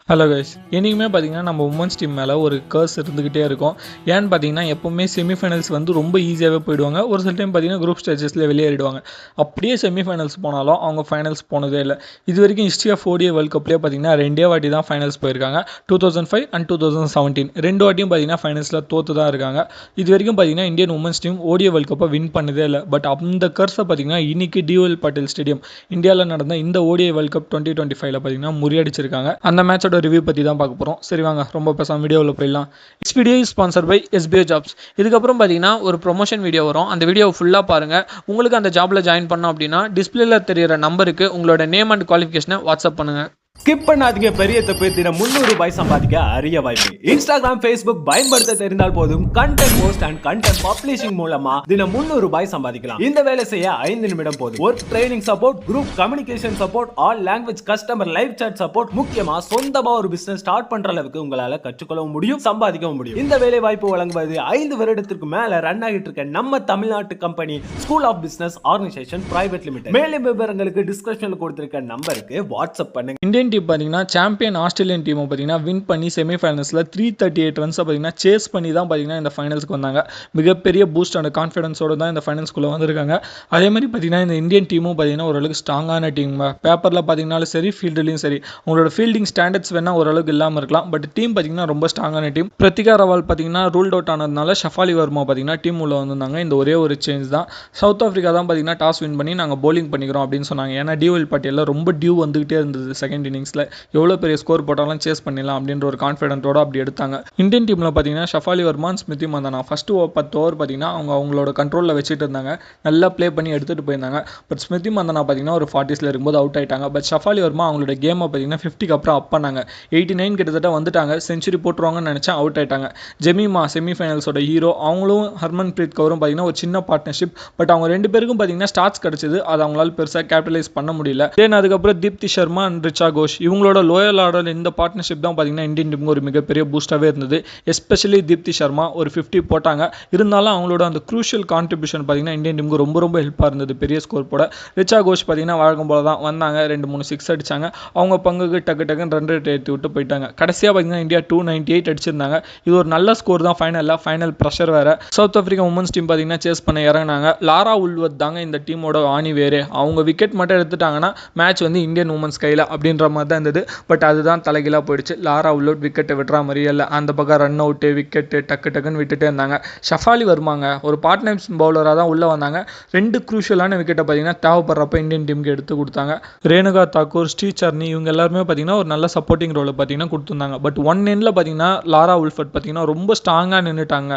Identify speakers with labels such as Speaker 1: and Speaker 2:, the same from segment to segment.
Speaker 1: Hello guys, இன்றைக்குமே பார்த்தீங்கன்னா நம்ம உமன்ஸ் டீம் மேலே ஒரு கர்ஸ் இருந்துக்கிட்டே இருக்கும். ஏன்னு பார்த்தீங்கன்னா எப்போவுமே செமிஃபைனல்ஸ் வந்து ரொம்ப ஈஸியாகவே போயிடுவாங்க. ஒரு சில டைம் பார்த்தீங்கன்னா குரூப் ஸ்டேஜஸில் வெளியேறிடுவாங்க. அப்படியே செமிஃபைனல்ஸ் போனாலும் அவங்க ஃபைனல்ஸ் போனதே இல்லை. இது வரைக்கும் ஹிஸ்ட்ரி ஆஃப் ஓடிஐ வேர்ல்ட் கப்லேயே பார்த்தீங்கன்னா 2 வாட்டி தான் ஃபைனல்ஸ் போயிருக்காங்க. 2005 அண்ட் 2017 2 வாட்டியும் பார்த்தீங்கன்னா ஃபைனல்ஸில் தோற்று தான் இருக்காங்க. இது வரைக்கும் பார்த்தீங்கன்னா Indian women's team ODI world கப்பை வின் பண்ணதே இல்லை. பட் அந்த கர்ஸை பார்த்தீங்கன்னா இன்னைக்கு டிஓஎல் பட்டேல் ஸ்டேடியம் இந்தியாவில் நடந்த இந்த ஓடிஐ வேர்ல்ட் கப் 2025 பார்த்தீங்கன்னா முறியடிச்சிருக்காங்க. அந்த மேட்சோட ரிவ்யூ பற்றி தான் பார்க்க போகிறோம். சரி வாங்க, ரொம்ப பேசாம வீடியோவில் போயிடலாம். Next video is sponsored by SBI jobs. இதுக்கப்புறம் பார்த்தீங்கன்னா ஒரு ப்ரொமோஷன் வீடியோ வரும். அந்த வீடியோ ஃபுல்லாக பாருங்கள். உங்களுக்கு அந்த ஜாபில் ஜாயின் பண்ணோம் அப்படின்னா டிஸ்பிளேல தெரியிற நம்பருக்கு உங்களோட நேம் அண்ட் குவாலிஃபிகேஷனை வாட்ஸ்அப் பண்ணுங்கள்.
Speaker 2: ஸ்கிப் பண்ணாதீங்க. பெரிய தப்பு. தினம் 300 ரூபாய் சம்பாதிக்க அரிய வாய்ப்பு. இன்ஸ்டாகிராம், ஃபேஸ்புக் பயன்படுத்த தெரிந்தால் போதும். Content post and content publishing மூலமா தினம் 300 ரூபாய் சம்பாதிக்கலாம். இந்த வேலை செய்ய 5 நிமிடம் போதும். Work training support, group communication support, all language customer live chat support, முக்கியமா சொந்தமா ஒரு பிசினஸ் ஸ்டார்ட் பண்ற அளவுக்கு உங்களால கற்றுக்கொள்ளவும் முடியும், சம்பாதிக்கவும் முடியும். இந்த வேலை வாய்ப்பு வழங்குவது 5 வருடத்திற்கு மேல ரன் ஆகிட்டு இருக்க நம்ம தமிழ்நாட்டு company school of business organisation private limited. மேலும் விவரங்களுக்கு டிஸ்கிரிப்ஷன்ல கொடுத்திருக்க நம்பருக்கு வாட்ஸ்அப் பண்ணுங்க.
Speaker 1: இந்தியன் டீம் பார்த்தீங்கன்னா சாம்பியன் ஆஸ்திரேலியன் டீமை பார்த்தீங்கன்னா வின் பண்ணி செமிஃபைனல்ஸில் 338 ரன்ஸை பார்த்தீங்கன்னா சேஸ் பண்ணி தான் பார்த்தீங்கன்னா இந்த ஃபைனல்ஸ்க்கு வந்தாங்க. மிகப்பெரிய பூஸ்ட் அண்ட் கான்ஃபிடன்ஸோடு தான் இந்த ஃபைனல்ஸ்குள்ளே வந்திருக்காங்க. அதே மாதிரி பார்த்தீங்கன்னா இந்த இந்தியன் டீமும் பார்த்தீங்கன்னா ஓரளவுக்கு ஸ்ட்ராங்கான டீம். பேப்பரில் பார்த்தீங்கன்னாலும் சரி, ஃபீல்டுலையும் சரி, உங்களோட ஃபீல்டிங் ஸ்டாண்டர்ட்ஸ் வேணால் ஓரளவுக்கு இல்லாமல் இருக்கலாம். பட் டீம் பார்த்தீங்கன்னா ரொம்ப ஸ்ட்ராங்கான டீம். பிரத்திகா ரவால் பார்த்தீங்கன்னா ரூல்ட் அவுட் ஆனதுனால ஷஃபாலி வர்மா பார்த்தீங்கன்னா டீம் உள்ள வந்திருந்தாங்க. இந்த ஒரே ஒரு சேஞ்ச் தான். சவுத் ஆஃப்ரிக்கா தான் பார்த்தீங்கன்னா டாஸ் வின் பண்ணி நாங்கள் பவுலிங் பண்ணிக்கிறோம் அப்படின்னு சொன்னாங்க. ஏன்னா டிஓஎல் பட்டியலில் ரொம்ப டியூ வந்துகிட்டே இருந்தது. செகண்ட் இன்னிங்ஸில் எவ்வளோ பெரிய ஸ்கோர் போட்டாலும் சேஸ் பண்ணிடலாம் அப்படின்ற ஒரு கான்ஃபிடென்ட்டோட அப்படி எடுத்தாங்க. இந்தியன் டீமில் பார்த்தீங்கன்னா ஷஃபாலி வர்மான், ஸ்மிருதி மந்தனா ஃபர்ஸ்ட் 10 ஓவர் பார்த்தீங்கன்னா அவங்களோட கண்ட்ரோலில் வச்சுட்டு இருந்தாங்க. நல்லா ப்ளே பண்ணி எடுத்துகிட்டு போயிருந்தாங்க. பட் ஸ்மிருதி மந்தனா பார்த்தீங்கன்னா ஒரு 40s இருக்கும்போது அவுட் ஆயிட்டாங்க. பட் ஷஃபாலி வர்மா அவங்களோட கேமை பார்த்தீங்கன்னா 50க்கு அப்புறம் அப் பண்ணாங்க. 89 கிட்டத்தட்ட வந்துட்டாங்க. செஞ்சுரி போட்டுருவாங்கன்னு நினச்சா அவுட் ஆயிட்டாங்க. ஜெமிமா செமிஃபைனல்ஸோட ஹீரோ, அவங்களும் ஹர்மன் பிரீத் கவுரும் பார்த்தீங்கன்னா ஒரு சின்ன பார்ட்னர்ஷிப். பட் அவங்க 2 பேருக்கும் பார்த்தீங்கன்னா ஸ்டார்ட்ஸ் கிடைச்சது. அது அவங்களால பெருசாக கேபிட்டலைஸ் பண்ண முடியல. தென் அதுக்கப்புறம் தீப்தி சர்மா அண்ட் ரிச்சா கோஷ் இவங்களோட லோயல் ஆர்டர் இந்த பார்ட்னர்ஷிப் தான் பார்த்தீங்கன்னா இந்தியன் டீமுக்கு ஒரு மிகப்பெரிய பூஸ்டாகவே இருந்தது. எஸ்பெஷலி தீப்தி சர்மா ஒரு 50 போட்டாங்க. இருந்தாலும் அவங்களோட அந்த க்ரூஷியல் கான்ட்ரிபியூஷன் பார்த்தீங்கன்னா இந்தியன் டீமுக்கு ரொம்ப ரொம்ப ஹெல்ப்பாக இருந்தது பெரிய ஸ்கோர் போட. ரிச்சா கோஷ் பார்த்தீங்கன்னா வழக்கம் போல தான் வந்தாங்க. 2-3 6 அடிச்சாங்க. அவங்க பங்குக்கு டக்குன்னு ரன் ரேட் ஏற்றி விட்டு போயிட்டாங்க. கடைசியாக பார்த்தீங்கன்னா இந்தியா 298 அடிச்சிருந்தாங்க. இது ஒரு நல்ல ஸ்கோர் தான். ஃபைனல் ப்ரெஷர் வேற. சவுத் ஆஃப்ரிக்கா உமன்ஸ் டீம் பார்த்தீங்கன்னா சேஸ் பண்ண இறங்கினாங்க. லாரா உல்வத் தாங்க இந்த டீமோட ஆணி வேறு. அவங்க விக்கெட் மட்டும் எடுத்துட்டாங்கன்னா மேட்ச் வந்து இந்தியன் உமன்ஸ் கையில் அப்படின்ற மாதிரி தான் இருந்தது. பட் அதுதான் தலைகீழாக போயிடுச்சு. லாரா உல்வத் விக்கெட்டை விடுற மாதிரியே இல்லை. அந்த பக்கம் ரன் அவுட்டு, விக்கெட்டு டக்குன்னு விட்டுட்டே இருந்தாங்க. ஷஃபாலி வர்மாங்க ஒரு பார்ட்னர்ஸ் பவுலராக தான் உள்ளே வந்தாங்க. 2 குரூஷியலான விக்கெட்டை பார்த்தீங்கன்னா தேவைப்படுறப்ப இந்தியன் டீமுக்கு எடுத்து கொடுத்தாங்க. ரேணுகா தாக்கூர், ஸ்ரீசர்னி இவங்க எல்லாருமே பார்த்தீங்கன்னா ஒரு நல்ல சப்போர்ட்டிங் ரோலை பார்த்தீங்கன்னா கொடுத்துருந்தாங்க. பட் ஒன் எண்டில் பார்த்தீங்கன்னா லாரா உல்ஃபட் பார்த்தீங்கன்னா ரொம்ப ஸ்ட்ராங்காக நின்றுட்டாங்க.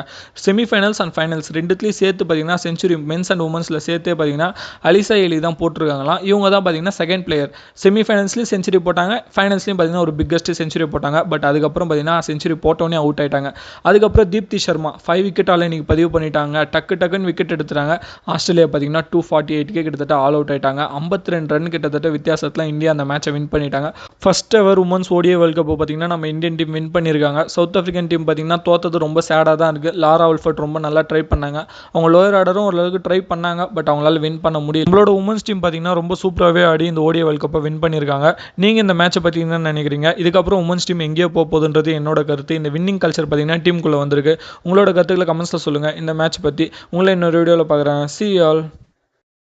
Speaker 1: செமிஃபைனல்ஸ் அண்ட் ஃபைனல்ஸ் ரெண்டுத்துலேயும் சேர்த்து பார்த்தீங்கன்னா செஞ்சுரி மென்ஸ் அண்ட் உமன்ஸில் சேர்த்தே பார்த்தீங்கன்னா அலிசா எலி தான் போட்டிருக்காங்களாம். இவங்க தான் பார்த்தீங்கன்னா செகண்ட் பிளேயர். செமிஃபைனல்ஸ்லேயும் செஞ்சுரி போட்டாங்க, ஃபைனல்ஸ்லையும் பார்த்தீங்கன்னா ஒரு பிக்கஸ்ட் செஞ்சுரி போட்டாங்க. பட் அதுக்கப்புறம் பார்த்தீங்கன்னா செஞ்சுரி போட்டோன்னே அவுட் ஆயிட்டாங்க. அதுக்கப்புறம் தீப்தி சர்மா 5 விக்கெட்டால் இன்னைக்கு பதிவு பண்ணிட்டாங்க. டக்குன்னு விக்கெட் எடுத்துட்டாங்க. ஆஸ்திரேலியா பார்த்தீங்கன்னா 248 கிட்டத்தட்ட ஆல் அவுட் ஆயிட்டாங்க. 52 ரன் கிட்டத்தட்ட வித்தியாசத்தில் இந்தியா அந்த மேட்சை வின் பண்ணிட்டாங்க. First ever women's ODI world cup பார்த்தீங்கன்னா நம்ம இந்தியன் டீம் வின் பண்ணியிருக்காங்க. சவுத் ஆஃப்ரிக்கன் டீம் பார்த்தீங்கன்னா தோத்தது ரொம்ப சேடாக தான் இருக்குது. லாரா உல்ஃபட் ரொம்ப நல்லா ட்ரை பண்ணாங்க. அவங்க லோயர் ஆர்டரும் ஓரளவுக்கு ட்ரை பண்ணாங்க. பட் அவங்களால வின் பண்ண முடியல. நம்மளோட உமன்ஸ் டீம் பார்த்தீங்கன்னா ரொம்ப சூப்பராகவே ஆடி இந்த ஓடிஐ வேர்ல்ட் கப்பை வின் பண்ணியிருக்காங்க. நீங்கள் இந்த மேட்சை பற்றி என்ன நினைக்கிறீங்க? இதுக்கப்புறம் உமன்ஸ் டீம் எங்கேயோ போகுதுன்றது என்னோட கருத்து. இந்த வின்னிங் கல்ச்சர் பார்த்தீங்கன்னா டீமுக்குள்ளே வந்திருக்கு. உங்களோட கருத்துக்களை கமெண்ட்ஸில் சொல்லுங்கள். இந்த மேட்ச் பற்றி உங்களை இன்னொரு வீடியோவில் பார்க்குறேன். See you all.